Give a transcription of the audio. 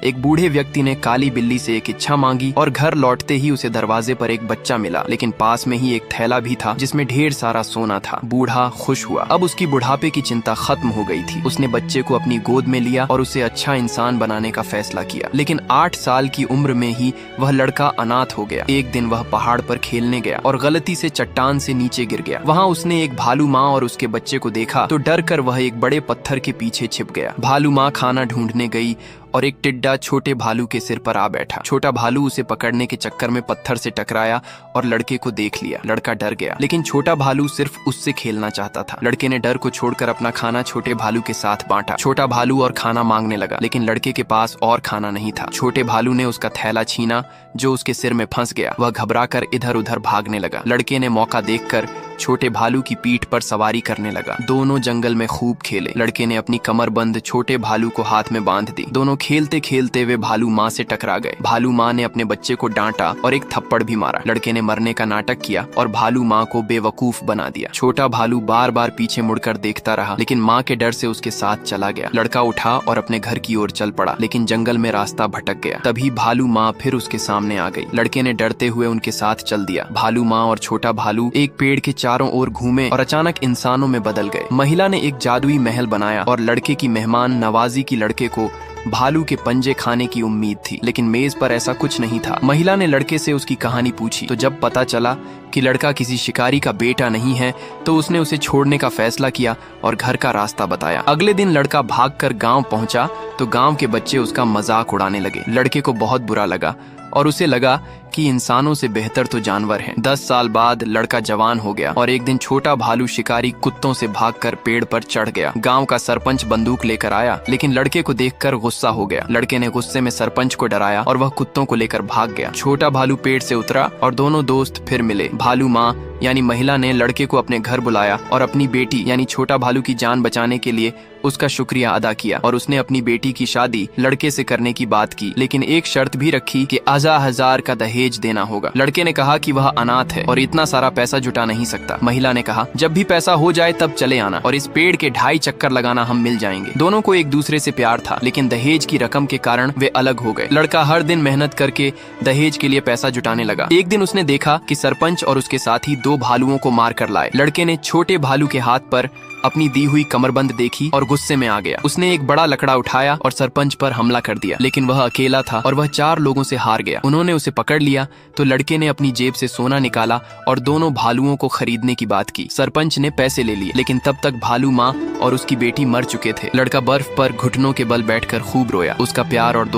एक बूढ़े व्यक्ति ने काली बिल्ली से एक इच्छा मांगी और घर लौटते ही उसे दरवाजे पर एक बच्चा मिला, लेकिन पास में ही एक थैला भी था जिसमें ढेर सारा सोना था। बूढ़ा खुश हुआ, अब उसकी बुढ़ापे की चिंता खत्म हो गई थी। उसने बच्चे को अपनी गोद में लिया और उसे अच्छा इंसान बनाने का फैसला किया। लेकिन 8 साल की उम्र में ही वह लड़का अनाथ हो गया। एक दिन वह पहाड़ पर खेलने गया और गलती से चट्टान से नीचे गिर गया। वहाँ उसने एक भालू माँ और उसके बच्चे को देखा तो डर कर वह एक बड़े पत्थर के पीछे छिप गया। भालू माँ खाना ढूंढने गई और एक टिड्डा छोटे भालू के सिर पर आ बैठा। छोटा भालू उसे पकड़ने के चक्कर में पत्थर से टकराया और लड़के को देख लिया। लड़का डर गया, लेकिन छोटा भालू सिर्फ उससे खेलना चाहता था। लड़के ने डर को छोड़कर अपना खाना छोटे भालू के साथ बांटा। छोटा भालू और खाना मांगने लगा, लेकिन लड़के के पास और खाना नहीं था। छोटे भालू ने उसका थैला छीना जो उसके सिर में फंस गया। वह घबराकर इधर उधर भागने लगा। लड़के ने मौका देखकर छोटे भालू की पीठ पर सवारी करने लगा। दोनों जंगल में खूब खेले। लड़के ने अपनी कमरबंद छोटे भालू को हाथ में बांध दी। दोनों खेलते खेलते वे भालू माँ से टकरा गए। भालू माँ ने अपने बच्चे को डांटा और एक थप्पड़ भी मारा। लड़के ने मरने का नाटक किया और भालू माँ को बेवकूफ बना दिया। छोटा भालू बार बार पीछे मुड़कर देखता रहा, लेकिन माँ के डर से उसके साथ चला गया। लड़का उठा और अपने घर की ओर चल पड़ा, लेकिन जंगल में रास्ता भटक गया। तभी भालू माँ फिर उसके सामने आ गई। लड़के ने डरते हुए उनके साथ चल दिया। भालू माँ और छोटा भालू एक पेड़ के चारों ओर घूमे और अचानक इंसानों में बदल गए। महिला ने एक जादुई महल बनाया और लड़के की मेहमान नवाजी की लड़के को भालू के पंजे खाने की उम्मीद थी, लेकिन मेज पर ऐसा कुछ नहीं था। महिला ने लड़के से उसकी कहानी पूछी तो जब पता चला कि लड़का किसी शिकारी का बेटा नहीं है तो उसने उसे छोड़ने का फैसला किया और घर का रास्ता बताया। अगले दिन लड़का भागकर गांव पहुंचा तो गांव के बच्चे उसका मजाक उड़ाने लगे। लड़के को बहुत बुरा लगा और उसे लगा कि इंसानों से बेहतर तो जानवर हैं। 10 साल बाद लड़का जवान हो गया और एक दिन छोटा भालू शिकारी कुत्तों से भागकर पेड़ पर चढ़ गया। गांव का सरपंच बंदूक लेकर आया, लेकिन लड़के को देखकर गुस्सा हो गया। लड़के ने गुस्से में सरपंच को डराया और वह कुत्तों को लेकर भाग गया। छोटा भालू पेड़ से उतरा और दोनों दोस्त फिर मिले। भालू माँ यानी महिला ने लड़के को अपने घर बुलाया और अपनी बेटी यानी छोटा भालू की जान बचाने के लिए उसका शुक्रिया अदा किया और उसने अपनी बेटी की शादी लड़के से करने की बात की, लेकिन एक शर्त भी रखी कि 1000 का दहेज देना होगा। लड़के ने कहा कि वह अनाथ है और इतना सारा पैसा जुटा नहीं सकता। महिला ने कहा जब भी पैसा हो जाए तब चले आना और इस पेड़ के 2.5 चक्कर लगाना, हम मिल जाएंगे। दोनों को एक दूसरे से प्यार था, लेकिन दहेज की रकम के कारण वे अलग हो गए। लड़का हर दिन मेहनत करके दहेज के लिए पैसा जुटाने लगा। एक दिन उसने देखा कि सरपंच और उसके साथी 2 भालुओं को मार कर लाए। लड़के ने छोटे भालू के हाथ पर अपनी दी हुई कमरबंद देखी और गुस्से में आ गया। उसने एक बड़ा लकड़ा उठाया और सरपंच पर हमला कर दिया, लेकिन वह अकेला था और वह 4 लोगों से हार गया। उन्होंने उसे पकड़ लिया तो लड़के ने अपनी जेब से सोना निकाला और दोनों भालुओं को खरीदने की बात की। सरपंच ने पैसे ले लिए, लेकिन तब तक भालू माँ और उसकी बेटी मर चुके थे। लड़का बर्फ पर घुटनों के बल बैठकर खूब रोया। उसका प्यार और